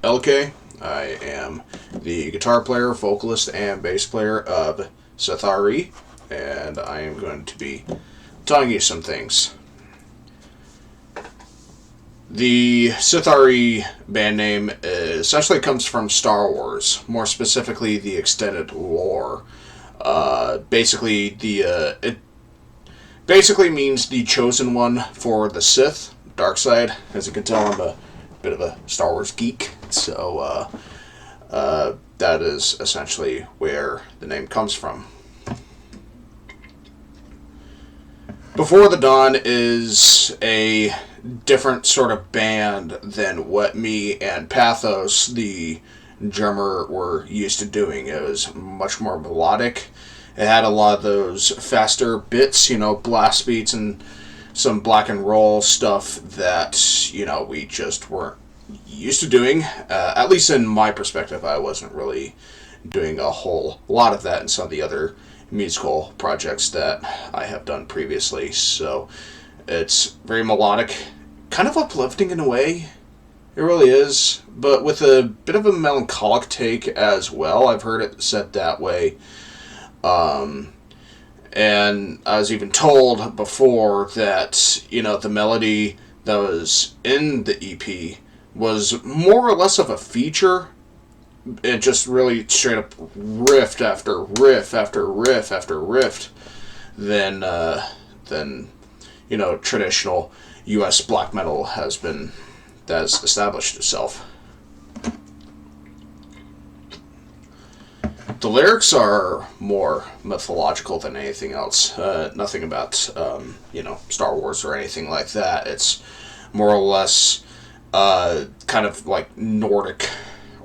LK. I am the guitar player, vocalist, and bass player of Sith'ari, and I am going to be telling you some things. The Sith'ari band name essentially comes from Star Wars, more specifically the extended lore. It basically means the chosen one for the Sith, dark side. As you can tell, I'm a bit of a Star Wars geek, so that is essentially where the name comes from. Before the Dawn is a different sort of band than what me and Pathos, the drummer, were used to doing. It was much more melodic. It had a lot of those faster bits, blast beats and some black and roll stuff that, we just weren't used to doing. At least in my perspective, I wasn't really doing a whole lot of that in some of the other musical projects that I have done previously. So it's very melodic, kind of uplifting in a way. It really is, but with a bit of a melancholic take as well. I've heard it said that way. And I was even told before that, the melody that was in the EP was more or less of a feature. It just really straight up riff after riff after riff after riff than traditional U.S. black metal has established itself. The lyrics are more mythological than anything else. Nothing about, Star Wars or anything like that. It's more or less kind of like Nordic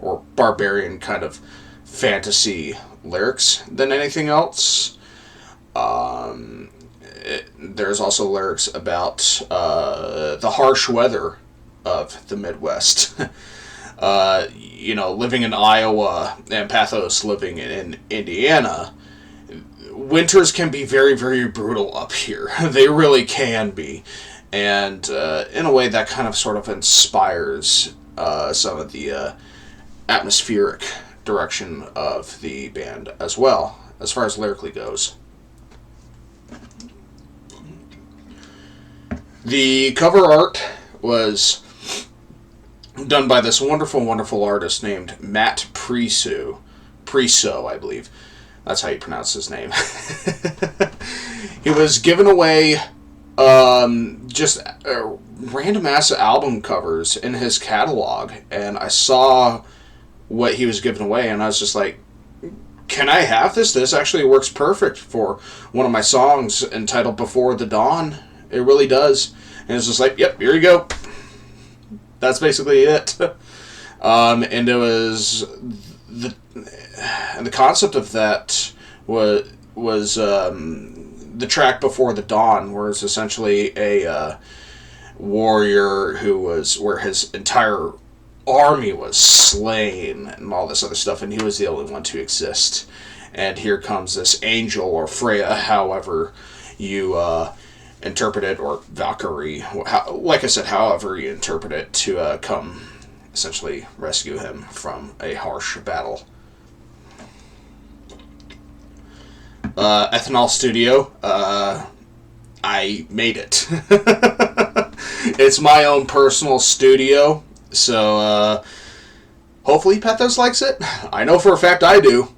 or barbarian kind of fantasy lyrics than anything else. There's also lyrics about the harsh weather of the Midwest. Living in Iowa and Pathos living in Indiana, winters can be very, very brutal up here. They really can be. And in a way that kind of sort of inspires some of the atmospheric direction of the band as well, as far as lyrically goes. The cover art was done by this wonderful, wonderful artist named Matt Preso, I believe. That's how you pronounce his name. He was given away just random ass album covers in his catalog, and I saw what he was giving away, and I was just like, can I have this? This actually works perfect for one of my songs entitled Before the Dawn. It really does. And it's just like, yep, here you go. That's basically it. And it was the concept of that was the track Before the Dawn, where it's essentially a warrior where his entire army was slain and all this other stuff, and he was the only one to exist. And here comes this angel, or Freya, however you interpret it, or Valkyrie, like I said, however you interpret it, to come essentially rescue him from a harsh battle. Ethanol Studio, I made it. It's my own personal studio, so hopefully Pathos likes it. I know for a fact I do.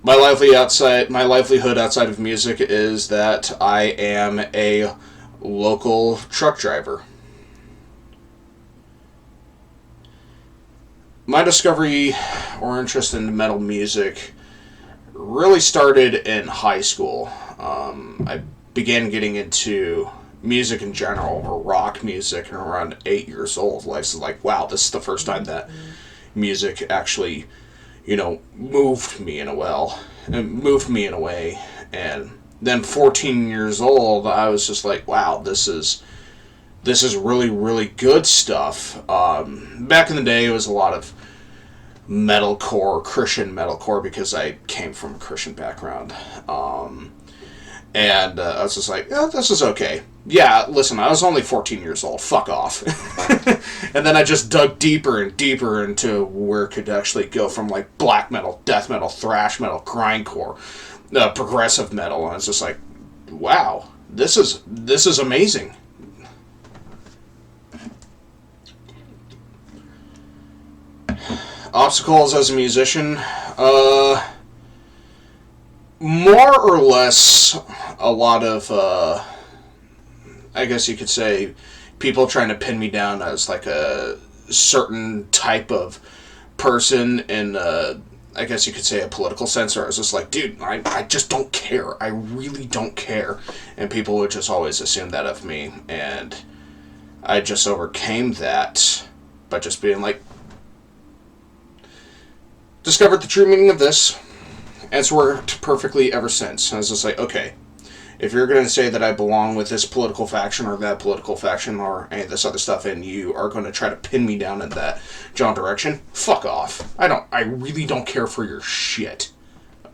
My livelihood outside of music is that I am a local truck driver. My discovery or interest in metal music really started in high school. I began getting into music in general, or rock music, around 8 years old. I was like, wow, this is the first time that music actually moved me in a way. And then 14 years old, I was just like, wow, this is really, really good stuff. Back in the day, it was a lot of metalcore, Christian metalcore, because I came from a Christian background. And I was just like, oh, this is okay. Yeah, listen, I was only 14 years old. Fuck off. And then I just dug deeper and deeper into where it could actually go from like black metal, death metal, thrash metal, grindcore, progressive metal, and it's just like, wow, this is amazing. Obstacles as a musician, more or less a lot of, I guess you could say, people trying to pin me down as like a certain type of person in, I guess you could say, a political sense, or I was just like, dude, I just don't care. I really don't care. And people would just always assume that of me. And I just overcame that by just being like, discovered the true meaning of this, and it's worked perfectly ever since. And I was just like, okay, if you're going to say that I belong with this political faction or that political faction or any of this other stuff, and you are going to try to pin me down in that John direction, fuck off. I really don't care for your shit.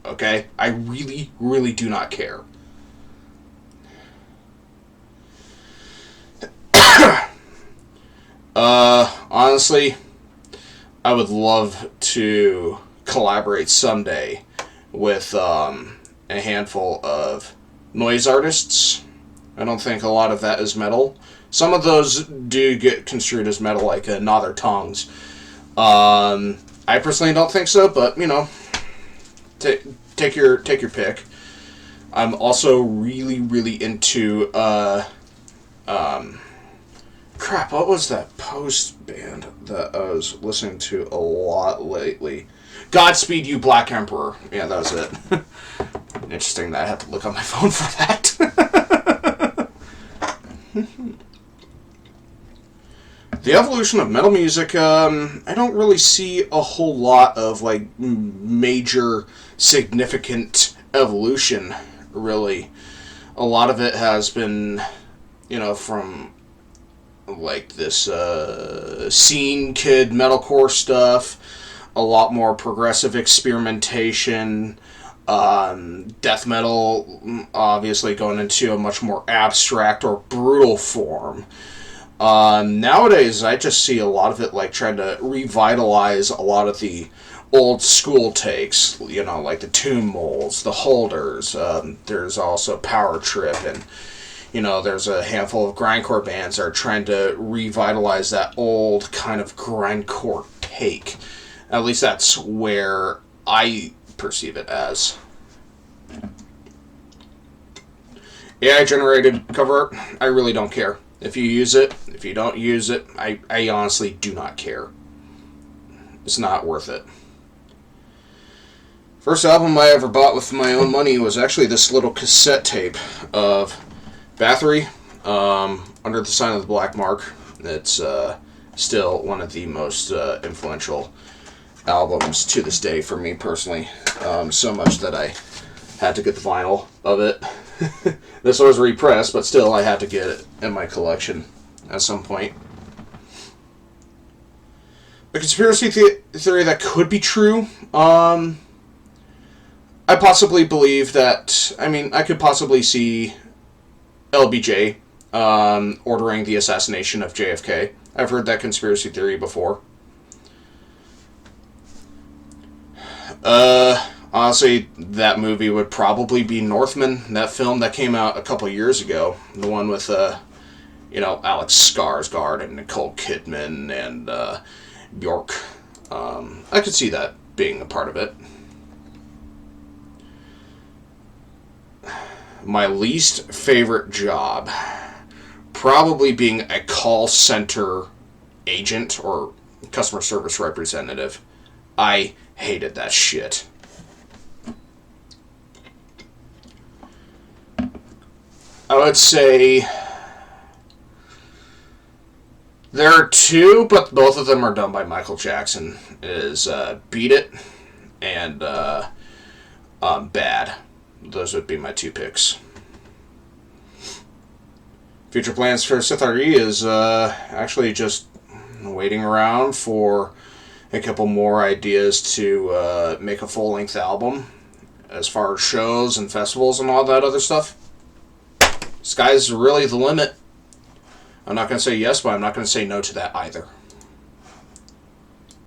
Okay? I really, really do not care. Honestly, I would love to collaborate someday with a handful of noise artists. I don't think a lot of that is metal. Some of those do get construed as metal, like Gnaw Their Tongues. I personally don't think so, but you know, take your pick. I'm also really, really into crap, what was that post band that I was listening to a lot lately? Godspeed You Black Emperor. Yeah, that was it. Interesting that I had to look on my phone for that. The evolution of metal music, I don't really see a whole lot of like major significant evolution, really. A lot of it has been, from like this scene kid metalcore stuff, a lot more progressive experimentation, death metal obviously going into a much more abstract or brutal form. Nowadays I just see a lot of it like trying to revitalize a lot of the old school takes, like the Tomb Moles, the Holders. There's also Power Trip, and there's a handful of grindcore bands that are trying to revitalize that old kind of grindcore take. At least that's where I perceive it as. AI-generated cover art, I really don't care. If you use it, if you don't use it, I honestly do not care. It's not worth it. First album I ever bought with my own money was actually this little cassette tape of Bathory, Under the Sign of the Black Mark. It's still one of the most influential albums to this day for me personally. So much that I had to get the vinyl of it. This was repressed, but still I had to get it in my collection at some point. The conspiracy theory that could be true, I possibly believe that, I could possibly see LBJ ordering the assassination of JFK. I've heard that conspiracy theory before. Honestly, that movie would probably be Northman, that film that came out a couple years ago. The one with, Alex Skarsgård and Nicole Kidman and Bjork. I could see that being a part of it. My least favorite job, probably being a call center agent or customer service representative. I hated that shit. I would say there are two, but both of them are done by Michael Jackson. Is Beat It and Bad. Those would be my two picks. Future plans for Sith'ari is actually just waiting around for a couple more ideas to make a full-length album. As far as shows and festivals and all that other stuff, Sky's really the limit. I'm not going to say yes, but I'm not going to say no to that either.